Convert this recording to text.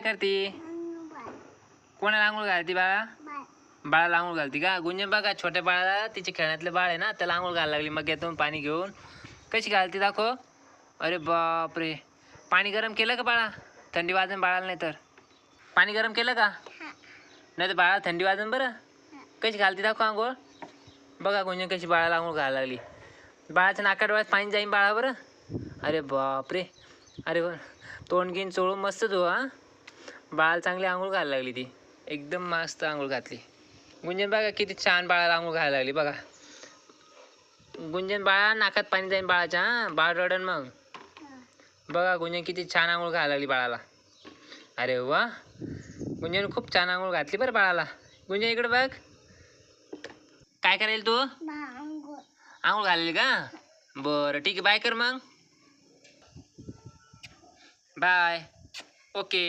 करते? कोणाला आंघोळ घालती बाळा? बाळाला आंघोळ घालती का? गुंजन बघा छोट्या बाळाला, तिचे खेळण्यातले बाळ आहे ना, त्याला आंघोळ घालायला लागली मग येतो पाणी घेऊन. कशी घालती दाखव. अरे बापरे, पाणी गरम केलं का बाळा? थंडी वाजन बाळाला नाही तर. पाणी गरम केलं का? नाही तर बाळा थंडी वाजन बरं. कशी घालती दाखव आंघोळ. बघा गुंजन कशी बाळाला आंघोळ घालायला लागली. बाळाच्या नाकात डोळ्यात पाणी जाईन बाळा बरं. अरे बापरे, अरे तोंड घेऊन चोळून मस्त धु हा. बाळाला चांगली आंघोळ घालायला लागली ती, एकदम मस्त आंघोळ घातली. गुंजन बघा किती छान बाळाला आंघोळ घालायला लागली बघा. गुंजन बाळा नाकात पाणी जाईन बाळाच्या, हा बाळ रडन मग. बघा गुंजन किती छान आंघोळ घालायला लागली बाळाला. अरे वा, गुंजन खूप छान आंघोळ घातली बरं बाळाला. गुंजन इकडे बघ, काय करेल तू? आंघोळ घालेल का? बरं ठीक आहे, बाय कर मग. बाय. ओके.